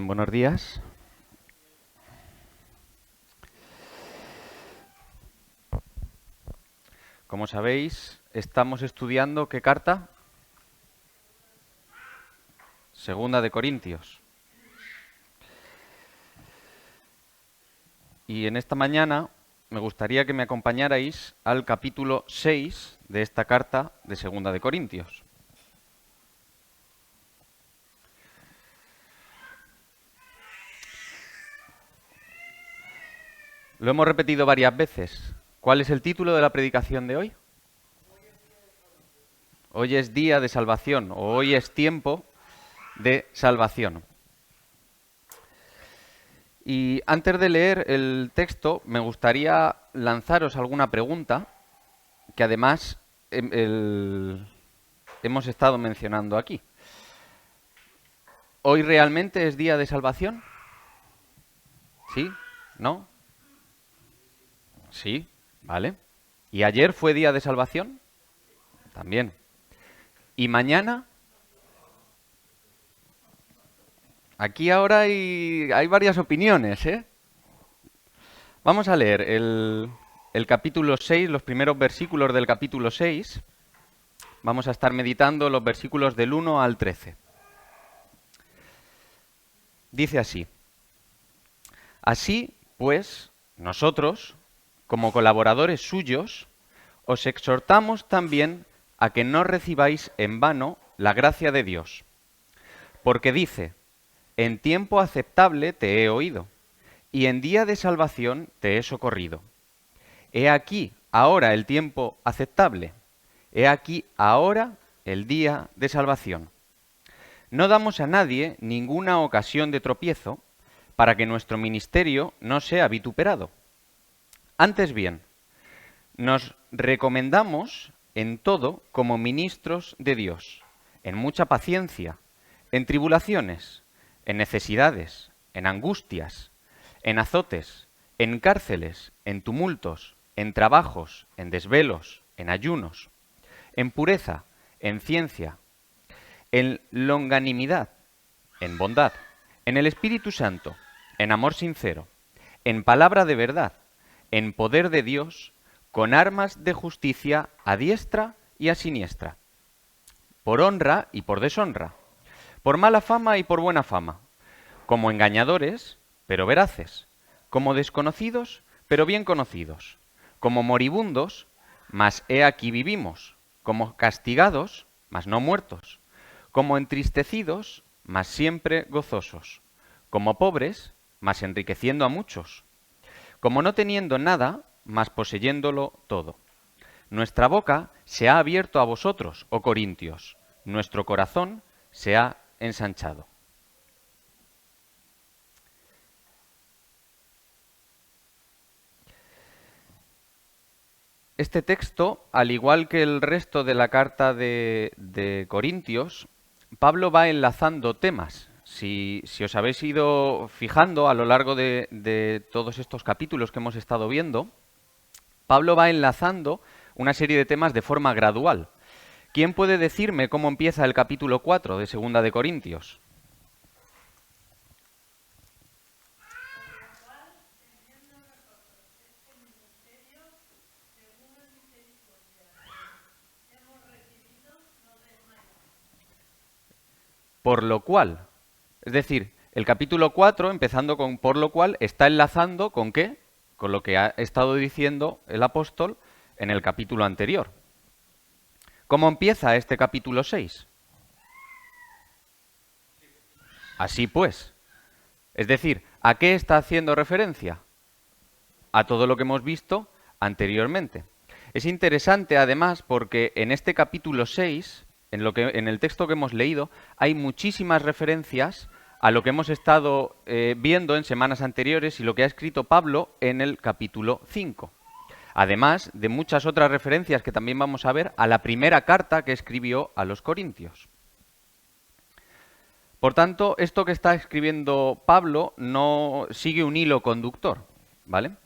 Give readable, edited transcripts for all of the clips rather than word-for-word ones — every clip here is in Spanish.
Bien, buenos días. Como sabéis, estamos estudiando ¿qué carta? Segunda de Corintios. Y en esta mañana me gustaría que me acompañarais al capítulo 6 de esta carta de Segunda de Corintios. Lo hemos repetido varias veces. ¿Cuál es el título de la predicación de hoy? Hoy es día de salvación, o hoy es tiempo de salvación. Y antes de leer el texto, me gustaría lanzaros alguna pregunta que además hemos estado mencionando aquí. ¿Hoy realmente es día de salvación? ¿Sí? ¿No? Sí, vale. ¿Y ayer fue día de salvación? También. ¿Y mañana? Aquí ahora hay varias opiniones, ¿eh? Vamos a leer el capítulo 6, los primeros versículos del capítulo 6. Vamos a estar meditando los versículos del 1 al 13. Dice así: Así, pues, nosotros, como colaboradores suyos, os exhortamos también a que no recibáis en vano la gracia de Dios. Porque dice, en tiempo aceptable te he oído, y en día de salvación te he socorrido. He aquí ahora el tiempo aceptable, he aquí ahora el día de salvación. No damos a nadie ninguna ocasión de tropiezo para que nuestro ministerio no sea vituperado. Antes bien, nos recomendamos en todo como ministros de Dios, en mucha paciencia, en tribulaciones, en necesidades, en angustias, en azotes, en cárceles, en tumultos, en trabajos, en desvelos, en ayunos, en pureza, en ciencia, en longanimidad, en bondad, en el Espíritu Santo, en amor sincero, en palabra de verdad, en poder de Dios, con armas de justicia a diestra y a siniestra, por honra y por deshonra, por mala fama y por buena fama, como engañadores, pero veraces, como desconocidos, pero bien conocidos, como moribundos, mas he aquí vivimos, como castigados, mas no muertos, como entristecidos, mas siempre gozosos, como pobres, mas enriqueciendo a muchos, como no teniendo nada, mas poseyéndolo todo. Nuestra boca se ha abierto a vosotros, oh Corintios, nuestro corazón se ha ensanchado. Este texto, al igual que el resto de la carta de Corintios, Pablo va enlazando temas. Si os habéis ido fijando a lo largo de todos estos capítulos que hemos estado viendo, Pablo va enlazando una serie de temas de forma gradual. ¿Quién puede decirme cómo empieza el capítulo 4 de Segunda de Corintios? Por lo cual. Es decir, el capítulo 4, empezando con por lo cual, está enlazando ¿con qué? Con lo que ha estado diciendo el apóstol en el capítulo anterior. ¿Cómo empieza este capítulo 6? Así pues. Es decir, ¿a qué está haciendo referencia? A todo lo que hemos visto anteriormente. Es interesante además porque en este capítulo 6, en el texto que hemos leído, hay muchísimas referencias a lo que hemos estado viendo en semanas anteriores y lo que ha escrito Pablo en el capítulo 5. Además de muchas otras referencias que también vamos a ver a la primera carta que escribió a los Corintios. Por tanto, esto que está escribiendo Pablo no sigue un hilo conductor, ¿vale?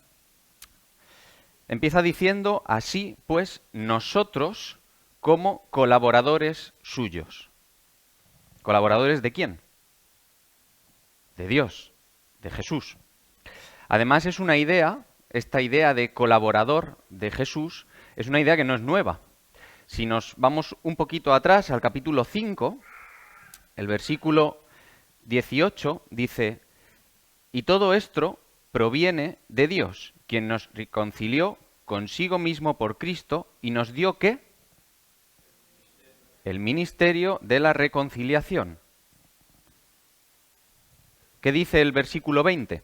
Empieza diciendo, así pues, nosotros como colaboradores suyos. ¿Colaboradores de quién? de Dios, de Jesús. Además es una idea, esta idea de colaborador de Jesús, es una idea que no es nueva. Si nos vamos un poquito atrás al capítulo 5, el versículo 18 dice: y todo esto proviene de Dios, quien nos reconcilió consigo mismo por Cristo y nos dio ¿qué? El ministerio de la reconciliación. ¿Qué dice el versículo 20?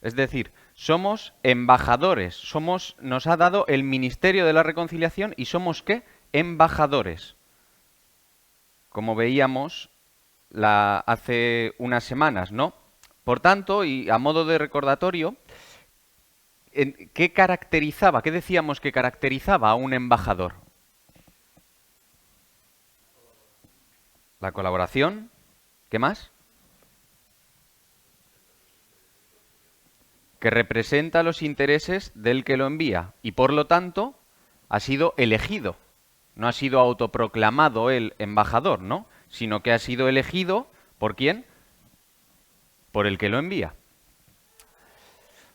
Es decir, somos embajadores, nos ha dado el ministerio de la reconciliación y somos ¿qué? Embajadores. Como veíamos hace unas semanas, ¿no? Por tanto, y a modo de recordatorio, ¿qué decíamos que caracterizaba a un embajador? La colaboración. ¿Qué más? Que representa los intereses del que lo envía y por lo tanto ha sido elegido. No ha sido autoproclamado el embajador, ¿no? Sino que ha sido elegido ¿por quién? Por el que lo envía.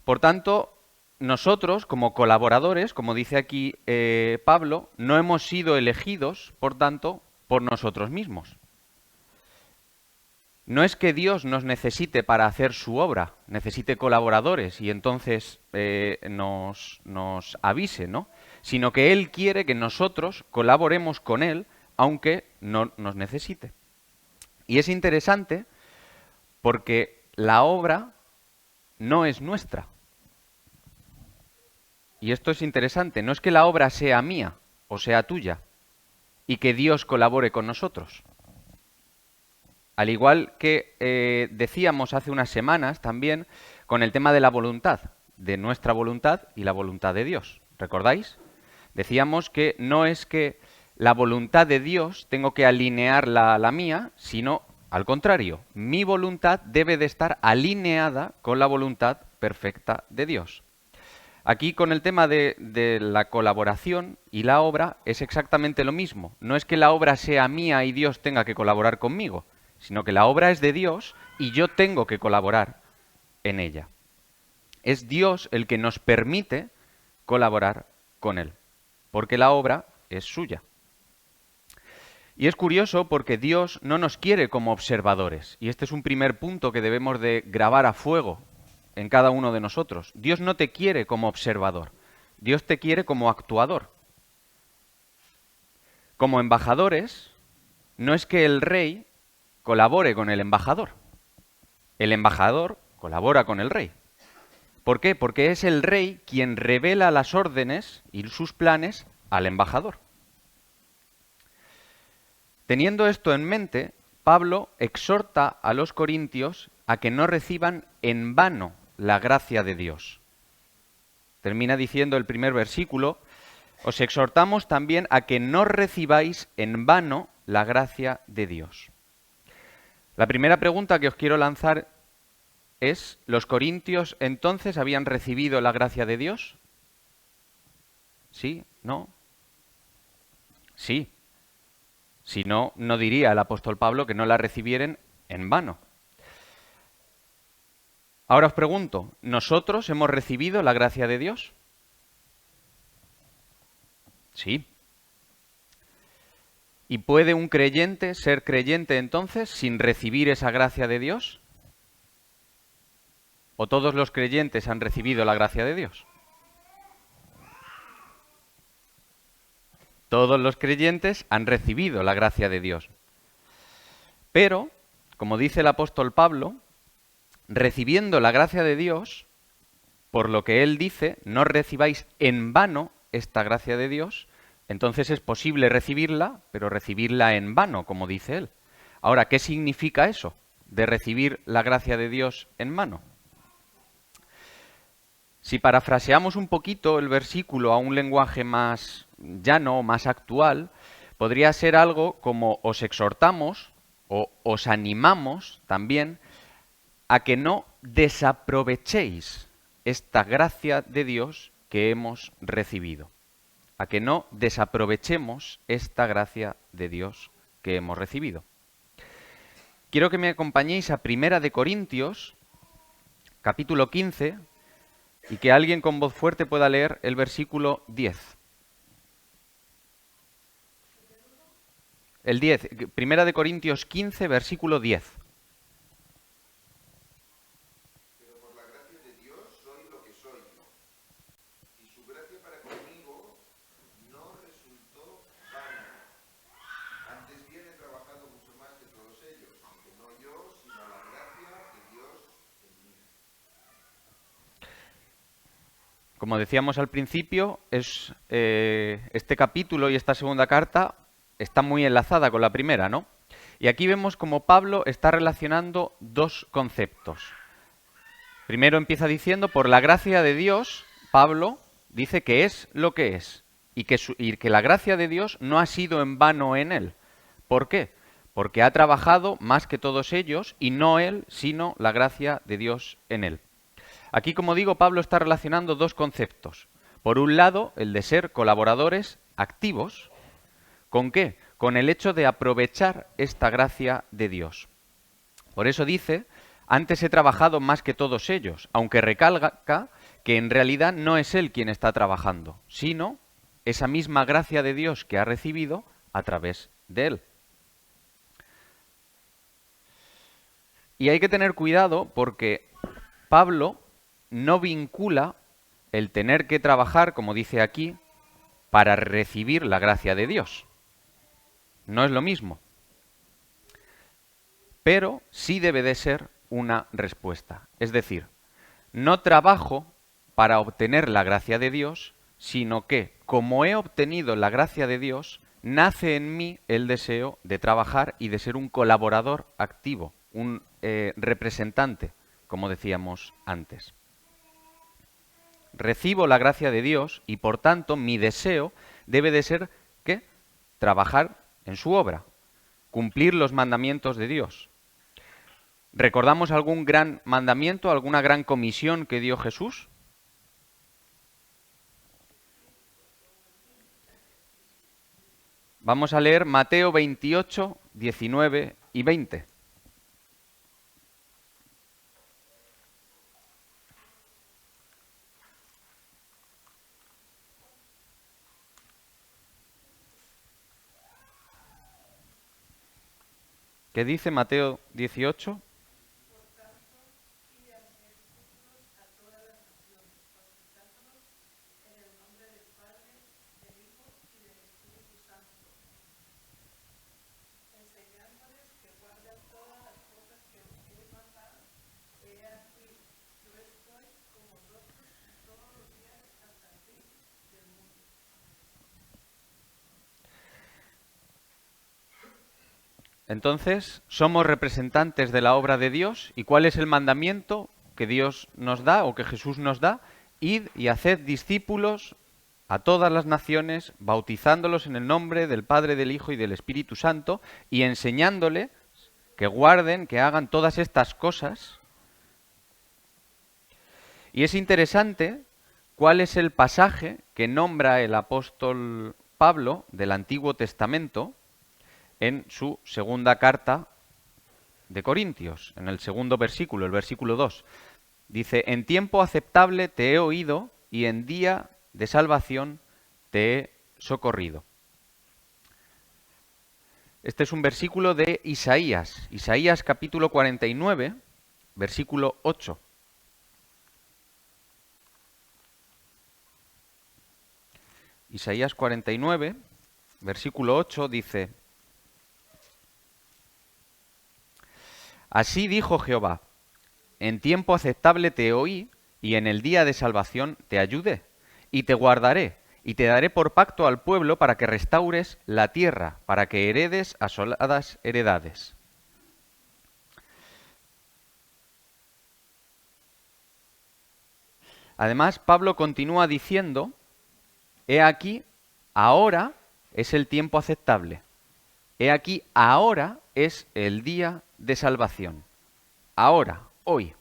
Por tanto, nosotros como colaboradores, como dice aquí Pablo, no hemos sido elegidos, por tanto, por nosotros mismos. No es que Dios nos necesite para hacer su obra, necesite colaboradores y entonces nos avise, ¿no? Sino que Él quiere que nosotros colaboremos con Él, aunque no nos necesite. Y es interesante porque la obra no es nuestra. Y esto es interesante, no es que la obra sea mía o sea tuya y que Dios colabore con nosotros. Al igual que decíamos hace unas semanas también con el tema de la voluntad, de nuestra voluntad y la voluntad de Dios. ¿Recordáis? Decíamos que no es que la voluntad de Dios tengo que alinearla a la mía, sino al contrario, mi voluntad debe de estar alineada con la voluntad perfecta de Dios. Aquí con el tema de la colaboración y la obra es exactamente lo mismo. No es que la obra sea mía y Dios tenga que colaborar conmigo, sino que la obra es de Dios y yo tengo que colaborar en ella. Es Dios el que nos permite colaborar con Él, porque la obra es suya. Y es curioso porque Dios no nos quiere como observadores, y este es un primer punto que debemos de grabar a fuego en cada uno de nosotros. Dios no te quiere como observador, Dios te quiere como actuador. Como embajadores, no es que el rey colabore con el embajador colabora con el rey. ¿Por qué? Porque es el rey quien revela las órdenes y sus planes al embajador. Teniendo esto en mente, Pablo exhorta a los corintios a que no reciban en vano la gracia de Dios. Termina diciendo el primer versículo: os exhortamos también a que no recibáis en vano la gracia de Dios. La primera pregunta que os quiero lanzar es: ¿los corintios entonces habían recibido la gracia de Dios? ¿Sí? ¿No? Sí. Si no, no diría el apóstol Pablo que no la recibieren en vano. Ahora os pregunto, ¿nosotros hemos recibido la gracia de Dios? Sí. ¿Y puede un creyente ser creyente entonces sin recibir esa gracia de Dios? ¿O todos los creyentes han recibido la gracia de Dios? Todos los creyentes han recibido la gracia de Dios. Pero, como dice el apóstol Pablo, recibiendo la gracia de Dios, por lo que él dice, no recibáis en vano esta gracia de Dios, entonces es posible recibirla, pero recibirla en vano, como dice él. Ahora, ¿qué significa eso de recibir la gracia de Dios en vano? Si parafraseamos un poquito el versículo a un lenguaje más llano, más actual, podría ser algo como: os exhortamos o os animamos también a que no desaprovechéis esta gracia de Dios que hemos recibido. A que no desaprovechemos esta gracia de Dios que hemos recibido. Quiero que me acompañéis a Primera de Corintios, capítulo 15, y que alguien con voz fuerte pueda leer el versículo 10. El 10, Primera de Corintios 15, versículo 10. Pero por la gracia de Dios soy lo que soy, y su gracia para conmigo no resultó vana. Antes bien he trabajado mucho más que todos ellos, aunque no yo, sino la gracia de Dios en mí. Como decíamos al principio, este capítulo y esta segunda carta está muy enlazada con la primera, ¿no? Y aquí vemos como Pablo está relacionando dos conceptos. Primero empieza diciendo, por la gracia de Dios, Pablo dice que es lo que es y que la gracia de Dios no ha sido en vano en él. ¿Por qué? Porque ha trabajado más que todos ellos y no él, sino la gracia de Dios en él. Aquí, como digo, Pablo está relacionando dos conceptos. Por un lado, el de ser colaboradores activos. ¿Con qué? Con el hecho de aprovechar esta gracia de Dios. Por eso dice, antes he trabajado más que todos ellos, aunque recalca que en realidad no es él quien está trabajando, sino esa misma gracia de Dios que ha recibido a través de él. Y hay que tener cuidado porque Pablo no vincula el tener que trabajar, como dice aquí, para recibir la gracia de Dios. No es lo mismo. Pero sí debe de ser una respuesta. Es decir, no trabajo para obtener la gracia de Dios, sino que, como he obtenido la gracia de Dios, nace en mí el deseo de trabajar y de ser un colaborador activo, un representante, como decíamos antes. Recibo la gracia de Dios y por tanto mi deseo debe de ser ¿qué? Trabajar en su obra, cumplir los mandamientos de Dios. ¿Recordamos algún gran mandamiento, alguna gran comisión que dio Jesús? Vamos a leer Mateo 28, 19 y 20. ¿Qué dice Mateo 18? Entonces, somos representantes de la obra de Dios. ¿Y cuál es el mandamiento que Dios nos da o que Jesús nos da? Id y haced discípulos a todas las naciones, bautizándolos en el nombre del Padre, del Hijo y del Espíritu Santo, y enseñándoles que guarden, que hagan todas estas cosas. Y es interesante cuál es el pasaje que nombra el apóstol Pablo del Antiguo Testamento en su segunda carta de Corintios, en el segundo versículo, el versículo 2. Dice, en tiempo aceptable te he oído y en día de salvación te he socorrido. Este es un versículo de Isaías, Isaías capítulo 49, versículo 8. Isaías 49, versículo 8 dice, así dijo Jehová, en tiempo aceptable te oí, y en el día de salvación te ayudé, y te guardaré, y te daré por pacto al pueblo para que restaures la tierra, para que heredes asoladas heredades. Además, Pablo continúa diciendo, he aquí, ahora es el tiempo aceptable. He aquí, ahora es el día de salvación. Ahora, hoy.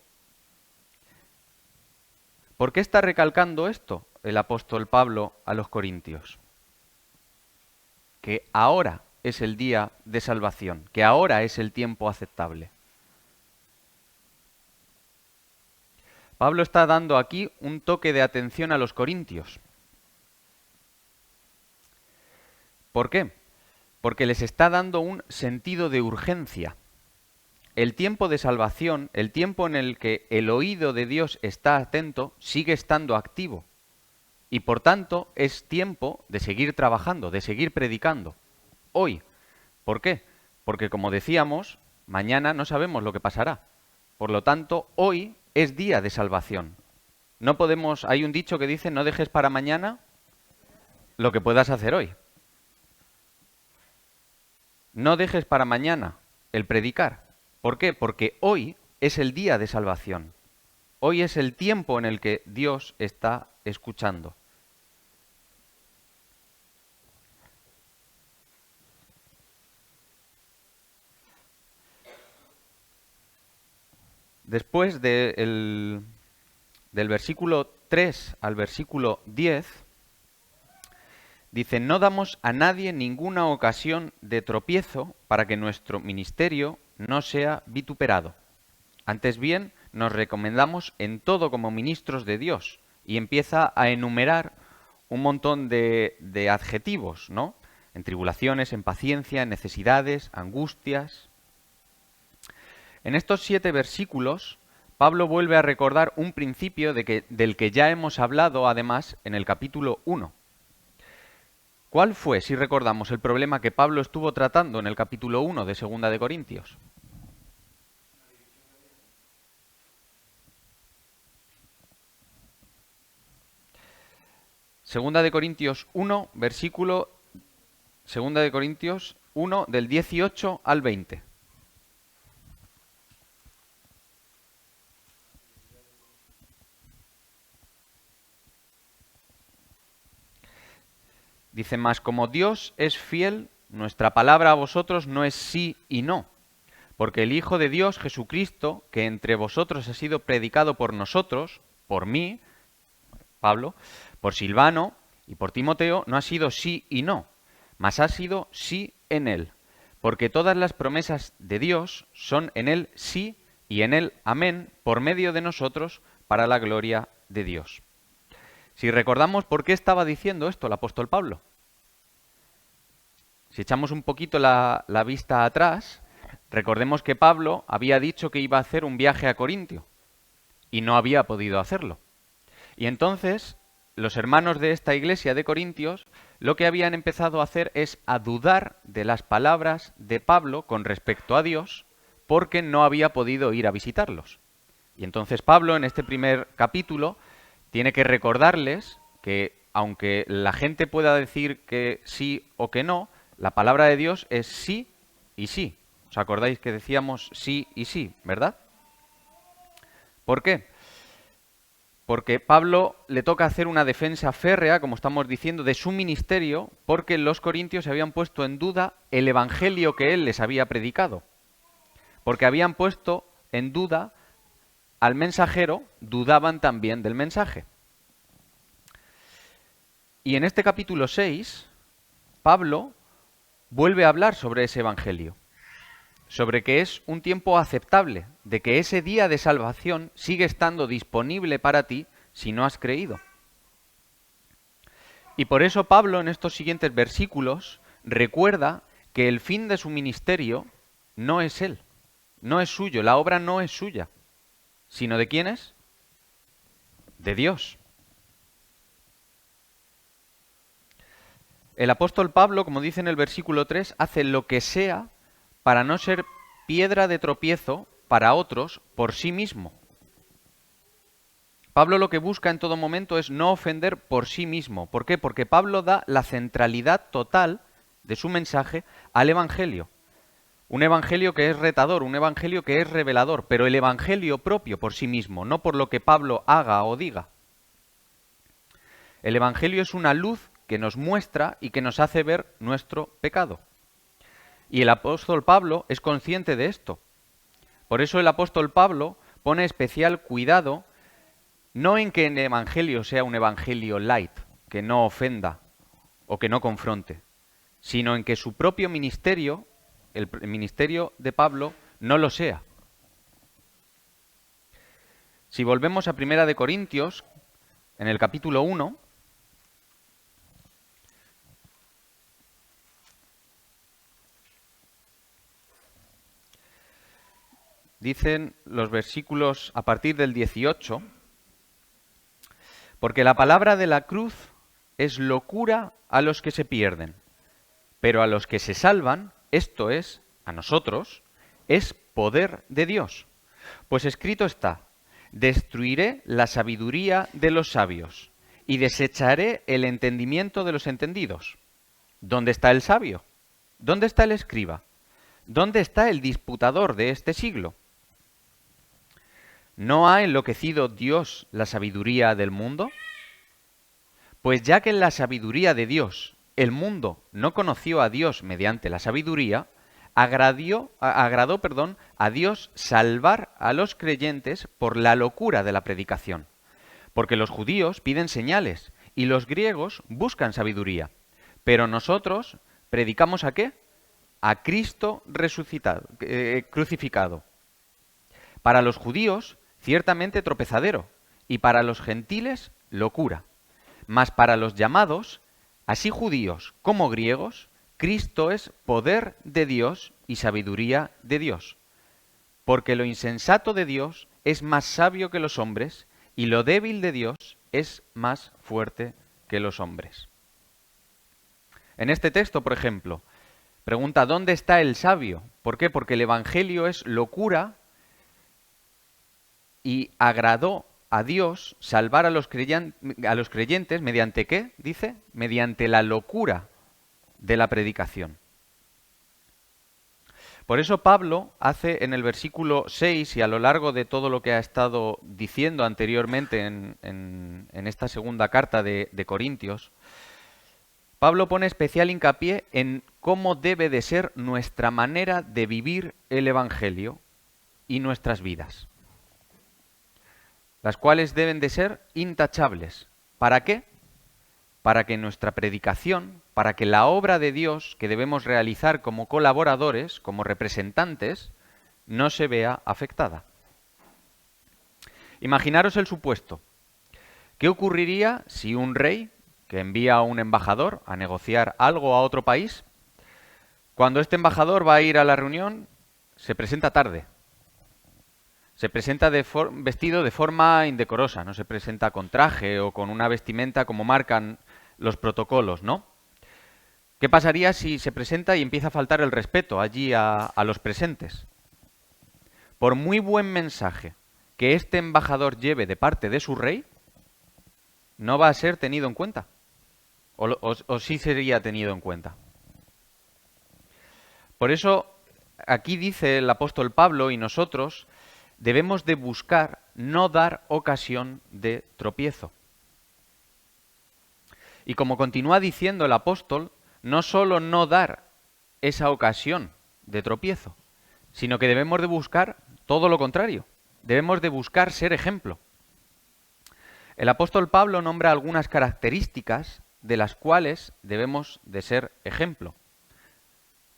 ¿Por qué está recalcando esto el apóstol Pablo a los corintios? Que ahora es el día de salvación, que ahora es el tiempo aceptable. Pablo está dando aquí un toque de atención a los corintios. ¿Por qué? Porque les está dando un sentido de urgencia. El tiempo de salvación, el tiempo en el que el oído de Dios está atento, sigue estando activo. Y por tanto es tiempo de seguir trabajando, de seguir predicando. Hoy. ¿Por qué? Porque como decíamos, mañana no sabemos lo que pasará. Por lo tanto, hoy es día de salvación. No podemos, hay un dicho que dice, no dejes para mañana lo que puedas hacer hoy. No dejes para mañana el predicar. ¿Por qué? Porque hoy es el día de salvación. Hoy es el tiempo en el que Dios está escuchando. Después del versículo 3 al versículo 10, dice, no damos a nadie ninguna ocasión de tropiezo para que nuestro ministerio no sea vituperado. Antes bien, nos recomendamos en todo como ministros de Dios. Y empieza a enumerar un montón de adjetivos, ¿no? En tribulaciones, en paciencia, en necesidades, angustias. En estos 7 versículos, Pablo vuelve a recordar un principio del que ya hemos hablado, además, en el capítulo 1. ¿Cuál fue, si recordamos, el problema que Pablo estuvo tratando en el capítulo 1 de 2 de Corintios? Segunda de Corintios 1, versículo... Segunda de Corintios 1, del 18 al 20. Dice, más como Dios es fiel, nuestra palabra a vosotros no es sí y no. Porque el Hijo de Dios, Jesucristo, que entre vosotros ha sido predicado por nosotros, por mí, Pablo, por Silvano y por Timoteo, no ha sido sí y no, mas ha sido sí en él. Porque todas las promesas de Dios son en él sí y en él amén, por medio de nosotros, para la gloria de Dios. Si recordamos por qué estaba diciendo esto el apóstol Pablo. Si echamos un poquito la vista atrás, recordemos que Pablo había dicho que iba a hacer un viaje a Corintio y no había podido hacerlo. Y entonces los hermanos de esta iglesia de Corintios lo que habían empezado a hacer es a dudar de las palabras de Pablo con respecto a Dios porque no había podido ir a visitarlos. Y entonces Pablo en este primer capítulo tiene que recordarles que aunque la gente pueda decir que sí o que no, la palabra de Dios es sí y sí. ¿Os acordáis que decíamos sí y sí, verdad? ¿Por qué? Porque Pablo le toca hacer una defensa férrea, como estamos diciendo, de su ministerio, porque los corintios se habían puesto en duda el evangelio que él les había predicado. Porque habían puesto en duda al mensajero, dudaban también del mensaje. Y en este capítulo 6, Pablo vuelve a hablar sobre ese evangelio, sobre que es un tiempo aceptable, de que ese día de salvación sigue estando disponible para ti si no has creído. Y por eso Pablo en estos siguientes versículos recuerda que el fin de su ministerio no es él, no es suyo, la obra no es suya, sino ¿de quién es? De Dios. El apóstol Pablo, como dice en el versículo 3, hace lo que sea para no ser piedra de tropiezo para otros por sí mismo. Pablo lo que busca en todo momento es no ofender por sí mismo. ¿Por qué? Porque Pablo da la centralidad total de su mensaje al Evangelio. Un Evangelio que es retador, un Evangelio que es revelador, pero el Evangelio propio por sí mismo, no por lo que Pablo haga o diga. El Evangelio es una luz que nos muestra y que nos hace ver nuestro pecado. Y el apóstol Pablo es consciente de esto. Por eso el apóstol Pablo pone especial cuidado No en que el Evangelio sea un Evangelio light, que no ofenda o que no confronte, sino en que su propio ministerio, el ministerio de Pablo, no lo sea. Si volvemos a Primera de Corintios, en el capítulo 1, dicen los versículos a partir del 18, porque la palabra de la cruz es locura a los que se pierden, pero a los que se salvan, esto es, a nosotros, es poder de Dios. Pues escrito está, destruiré la sabiduría de los sabios y desecharé el entendimiento de los entendidos. ¿Dónde está el sabio? ¿Dónde está el escriba? ¿Dónde está el disputador de este siglo? ¿No ha enloquecido Dios la sabiduría del mundo? Pues ya que en la sabiduría de Dios el mundo no conoció a Dios mediante la sabiduría, agradó a Dios salvar a los creyentes por la locura de la predicación. Porque los judíos piden señales y los griegos buscan sabiduría. Pero nosotros predicamos ¿a qué? A Cristo resucitado, crucificado. Para los judíos, ciertamente tropezadero, y para los gentiles, locura. Mas para los llamados, así judíos como griegos, Cristo es poder de Dios y sabiduría de Dios. Porque lo insensato de Dios es más sabio que los hombres, y lo débil de Dios es más fuerte que los hombres. En este texto, por ejemplo, pregunta, ¿dónde está el sabio? ¿Por qué? Porque el Evangelio es locura y agradó a Dios salvar a los creyentes mediante ¿qué? Dice, mediante la locura de la predicación. Por eso Pablo hace en el versículo 6 y a lo largo de todo lo que ha estado diciendo anteriormente en esta segunda carta de Corintios, Pablo pone especial hincapié en cómo debe de ser nuestra manera de vivir el Evangelio y nuestras vidas, las cuales deben de ser intachables. ¿Para qué? Para que nuestra predicación, para que la obra de Dios que debemos realizar como colaboradores, como representantes, no se vea afectada. Imaginaros el supuesto. ¿Qué ocurriría si un rey que envía a un embajador a negociar algo a otro país, cuando este embajador va a ir a la reunión, se presenta tarde? Se presenta vestido de forma indecorosa, no se presenta con traje o con una vestimenta como marcan los protocolos, ¿no? ¿Qué pasaría si se presenta y empieza a faltar el respeto allí a los presentes? Por muy buen mensaje que este embajador lleve de parte de su rey, no va a ser tenido en cuenta. O sí sería tenido en cuenta. Por eso, aquí dice el apóstol Pablo y nosotros debemos de buscar no dar ocasión de tropiezo. Y como continúa diciendo el apóstol, no solo no dar esa ocasión de tropiezo, sino que debemos de buscar todo lo contrario. Debemos de buscar ser ejemplo. El apóstol Pablo nombra algunas características de las cuales debemos de ser ejemplo.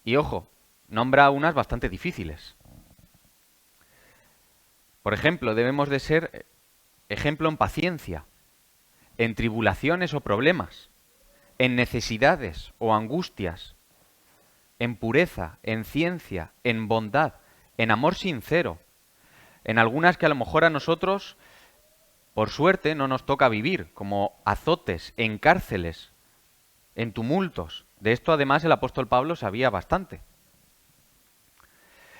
Y ojo, nombra unas bastante difíciles. Por ejemplo, debemos de ser ejemplo en paciencia, en tribulaciones o problemas, en necesidades o angustias, en pureza, en ciencia, en bondad, en amor sincero, en algunas que a lo mejor a nosotros, por suerte, no nos toca vivir, como azotes, en cárceles, en tumultos. De esto además el apóstol Pablo sabía bastante.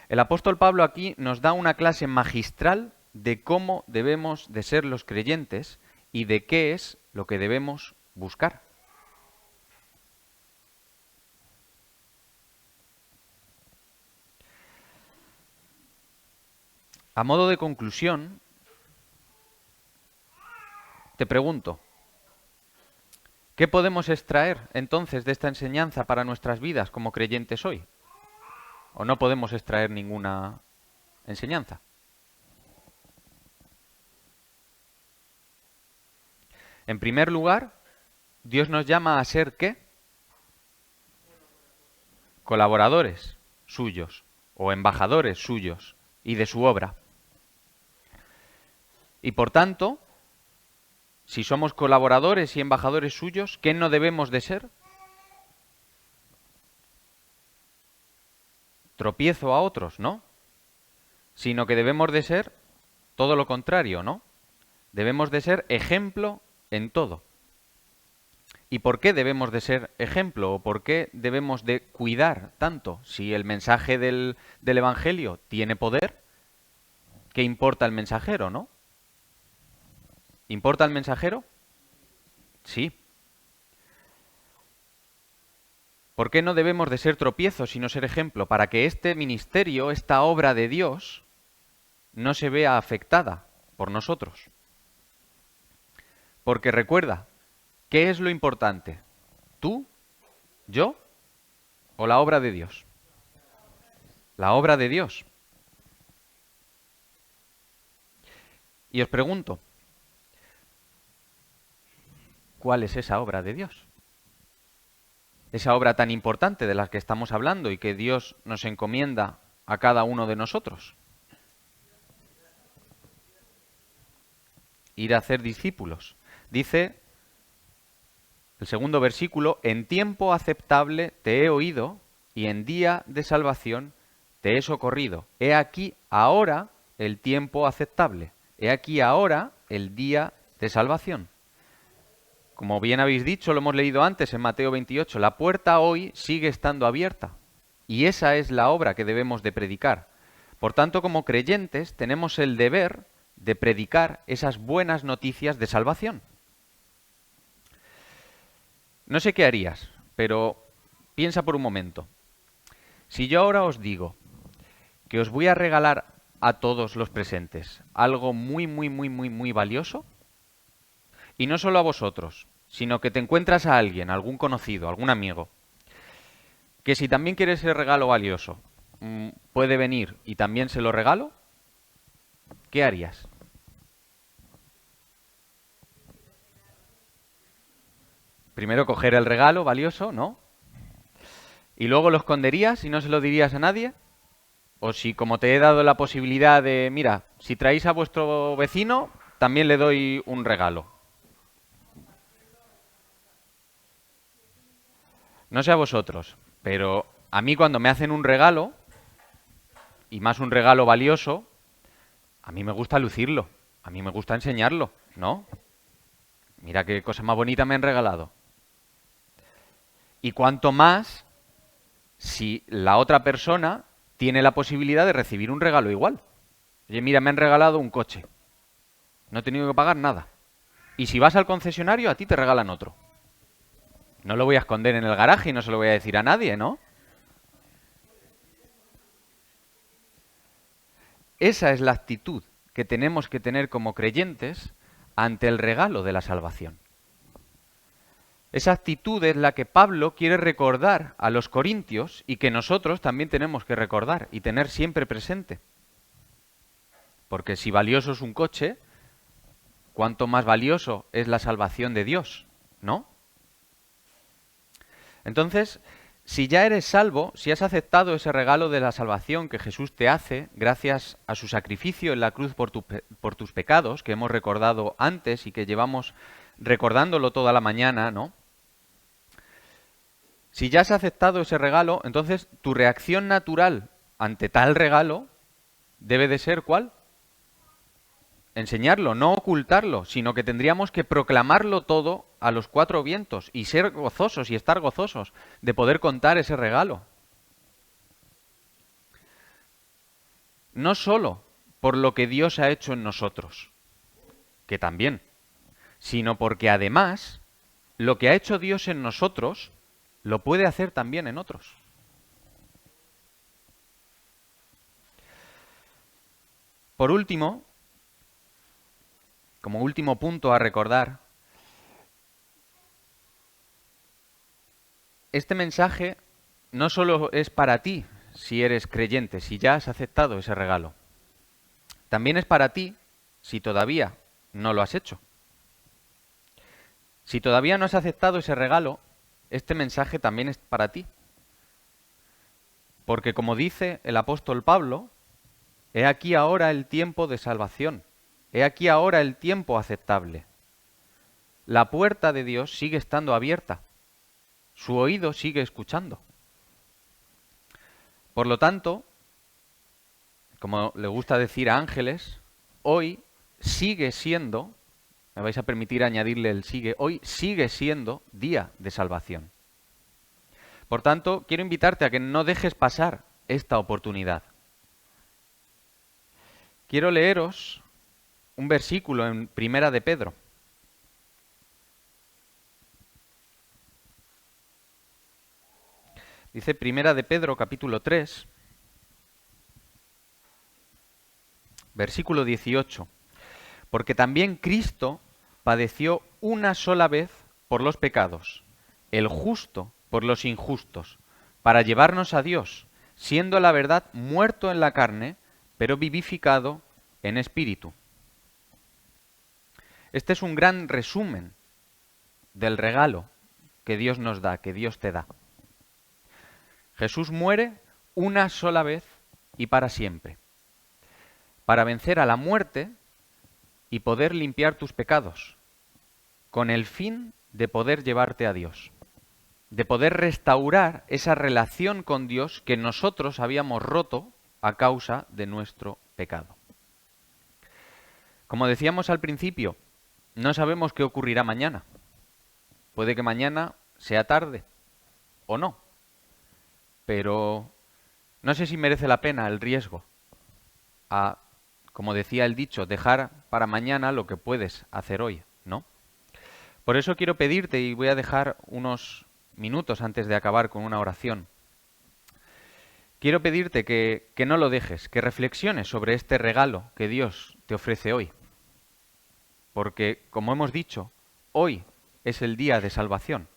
El apóstol Pablo aquí nos da una clase magistral de cómo debemos de ser los creyentes y de qué es lo que debemos buscar. A modo de conclusión, te pregunto, ¿qué podemos extraer entonces de esta enseñanza para nuestras vidas como creyentes hoy? ¿O no podemos extraer ninguna enseñanza? En primer lugar, Dios nos llama a ser ¿qué? Colaboradores suyos o embajadores suyos y de su obra. Y por tanto, si somos colaboradores y embajadores suyos, ¿qué no debemos de ser? Tropiezo a otros, ¿no? Sino que debemos de ser todo lo contrario, ¿no? Debemos de ser ejemplo en todo. ¿Y por qué debemos de ser ejemplo o por qué debemos de cuidar tanto? Si el mensaje del Evangelio tiene poder, ¿qué importa el mensajero, no? ¿Importa el mensajero? Sí. ¿Por qué no debemos de ser tropiezo sino ser ejemplo? Para que este ministerio, esta obra de Dios, no se vea afectada por nosotros. Porque recuerda, ¿qué es lo importante? ¿Tú? ¿Yo? ¿O la obra de Dios? La obra de Dios. Y os pregunto, ¿cuál es esa obra de Dios? Esa obra tan importante de la que estamos hablando y que Dios nos encomienda a cada uno de nosotros. Ir a hacer discípulos. Dice el segundo versículo, en tiempo aceptable te he oído y en día de salvación te he socorrido. He aquí ahora el tiempo aceptable. He aquí ahora el día de salvación. Como bien habéis dicho, lo hemos leído antes en Mateo 28, la puerta hoy sigue estando abierta. Y esa es la obra que debemos de predicar. Por tanto, como creyentes, tenemos el deber de predicar esas buenas noticias de salvación. No sé qué harías, pero piensa por un momento. Si yo ahora os digo que os voy a regalar a todos los presentes algo muy, muy, muy, muy, muy valioso, y no solo a vosotros, sino que te encuentras a alguien, algún conocido, algún amigo, que si también quiere ese regalo valioso, puede venir y también se lo regalo, ¿qué harías? Primero coger el regalo valioso, ¿no? ¿Y luego lo esconderías y no se lo dirías a nadie? O si, como te he dado la posibilidad de, mira, si traéis a vuestro vecino, también le doy un regalo. No sé a vosotros, pero a mí cuando me hacen un regalo, y más un regalo valioso, a mí me gusta lucirlo, a mí me gusta enseñarlo, ¿no? Mira qué cosa más bonita me han regalado. Y cuanto más si la otra persona tiene la posibilidad de recibir un regalo igual. Oye, mira, me han regalado un coche. No he tenido que pagar nada. Y si vas al concesionario, a ti te regalan otro. No lo voy a esconder en el garaje y no se lo voy a decir a nadie, ¿no? Esa es la actitud que tenemos que tener como creyentes ante el regalo de la salvación. Esa actitud es la que Pablo quiere recordar a los corintios y que nosotros también tenemos que recordar y tener siempre presente. Porque si valioso es un coche, ¿cuánto más valioso es la salvación de Dios? ¿No? Entonces, si ya eres salvo, si has aceptado ese regalo de la salvación que Jesús te hace gracias a su sacrificio en la cruz por tus pecados, que hemos recordado antes y que llevamos recordándolo toda la mañana, ¿no? Si ya has aceptado ese regalo, entonces tu reacción natural ante tal regalo debe de ser ¿cuál? Enseñarlo, no ocultarlo, sino que tendríamos que proclamarlo todo a los cuatro vientos y ser gozosos y estar gozosos de poder contar ese regalo. No solo por lo que Dios ha hecho en nosotros, que también, sino porque además lo que ha hecho Dios en nosotros lo puede hacer también en otros. Por último, como último punto a recordar, este mensaje no solo es para ti si eres creyente, si ya has aceptado ese regalo. También es para ti si todavía no lo has hecho. Si todavía no has aceptado ese regalo, este mensaje también es para ti. Porque como dice el apóstol Pablo, he aquí ahora el tiempo de salvación, he aquí ahora el tiempo aceptable. La puerta de Dios sigue estando abierta, su oído sigue escuchando. Por lo tanto, como le gusta decir a Ángeles, hoy sigue siendo, me vais a permitir añadirle el sigue, hoy sigue siendo día de salvación. Por tanto, quiero invitarte a que no dejes pasar esta oportunidad. Quiero leeros un versículo en Primera de Pedro. Dice Primera de Pedro, capítulo 3, versículo 18. Porque también Cristo padeció una sola vez por los pecados, el justo por los injustos, para llevarnos a Dios, siendo la verdad muerto en la carne, pero vivificado en espíritu. Este es un gran resumen del regalo que Dios nos da, que Dios te da. Jesús muere una sola vez y para siempre, para vencer a la muerte y poder limpiar tus pecados, con el fin de poder llevarte a Dios, de poder restaurar esa relación con Dios que nosotros habíamos roto a causa de nuestro pecado. Como decíamos al principio, no sabemos qué ocurrirá mañana. Puede que mañana sea tarde o no, pero no sé si merece la pena el riesgo a, como decía el dicho, dejar para mañana lo que puedes hacer hoy, ¿no? Por eso quiero pedirte, y voy a dejar unos minutos antes de acabar con una oración, quiero pedirte que no lo dejes, que reflexiones sobre este regalo que Dios te ofrece hoy. Porque, como hemos dicho, hoy es el día de salvación.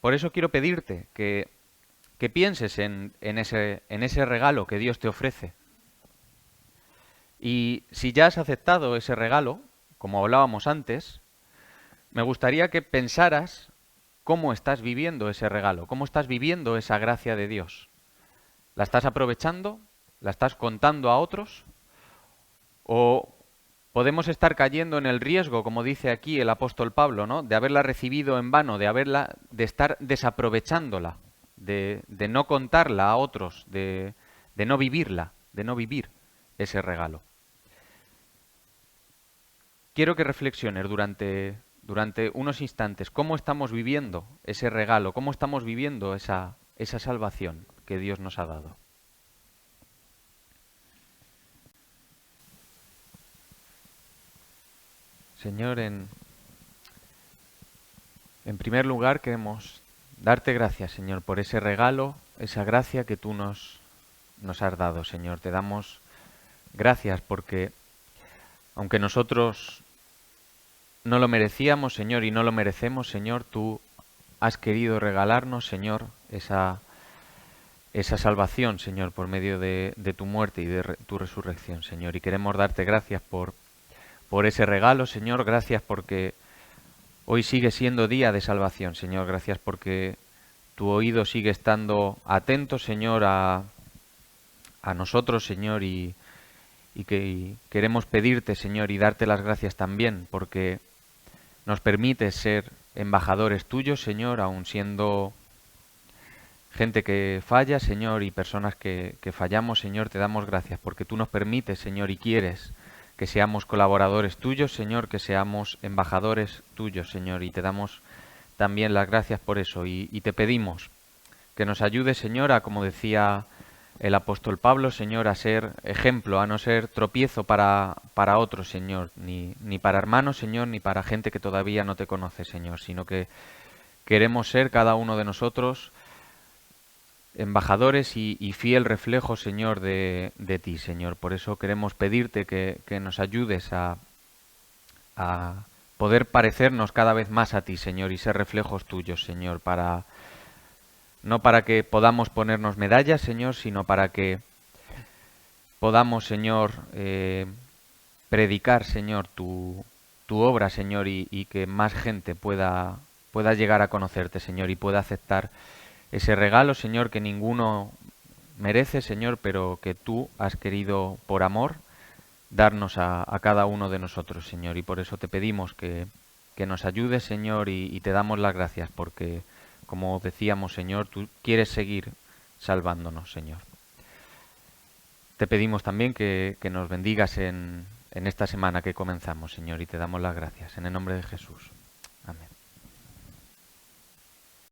Por eso quiero pedirte que pienses en ese regalo que Dios te ofrece. Y si ya has aceptado ese regalo, como hablábamos antes, me gustaría que pensaras cómo estás viviendo ese regalo, cómo estás viviendo esa gracia de Dios. ¿La estás aprovechando? ¿La estás contando a otros? ¿O podemos estar cayendo en el riesgo, como dice aquí el apóstol Pablo, ¿no?, de haberla recibido en vano, de estar desaprovechándola, de no contarla a otros, de no vivirla, de no vivir ese regalo? Quiero que reflexiones durante unos instantes cómo estamos viviendo ese regalo, cómo estamos viviendo esa salvación que Dios nos ha dado. Señor, en primer lugar queremos darte gracias, Señor, por ese regalo, esa gracia que tú nos has dado, Señor. Te damos gracias porque, aunque nosotros no lo merecíamos, Señor, y no lo merecemos, Señor, tú has querido regalarnos, Señor, esa salvación, Señor, por medio de tu muerte y de tu resurrección, Señor. Y queremos darte gracias por ese regalo, Señor. Gracias porque hoy sigue siendo día de salvación, Señor. Gracias porque tu oído sigue estando atento, Señor, a nosotros, Señor, y queremos pedirte, Señor, y darte las gracias también porque nos permites ser embajadores tuyos, Señor, aun siendo gente que falla, Señor, y personas que fallamos, Señor. Te damos gracias porque tú nos permites, Señor, y quieres que seamos colaboradores tuyos, Señor, que seamos embajadores tuyos, Señor, y te damos también las gracias por eso. Y te pedimos que nos ayudes, Señor, a, como decía el apóstol Pablo, Señor, a ser ejemplo, a no ser tropiezo para otros, Señor, ni para hermanos, Señor, ni para gente que todavía no te conoce, Señor, sino que queremos ser cada uno de nosotros embajadores y fiel reflejo, Señor, de ti, Señor. Por eso queremos pedirte que nos ayudes a poder parecernos cada vez más a ti, Señor, y ser reflejos tuyos, Señor, no para que podamos ponernos medallas, Señor, sino para que podamos, Señor, predicar, Señor, tu tu obra, Señor, y que más gente pueda llegar a conocerte, Señor, y pueda aceptar ese regalo, Señor, que ninguno merece, Señor, pero que tú has querido por amor darnos a cada uno de nosotros, Señor. Y por eso te pedimos que nos ayudes, Señor, y te damos las gracias porque, como decíamos, Señor, tú quieres seguir salvándonos, Señor. Te pedimos también que nos bendigas en esta semana que comenzamos, Señor, y te damos las gracias. En el nombre de Jesús. Amén.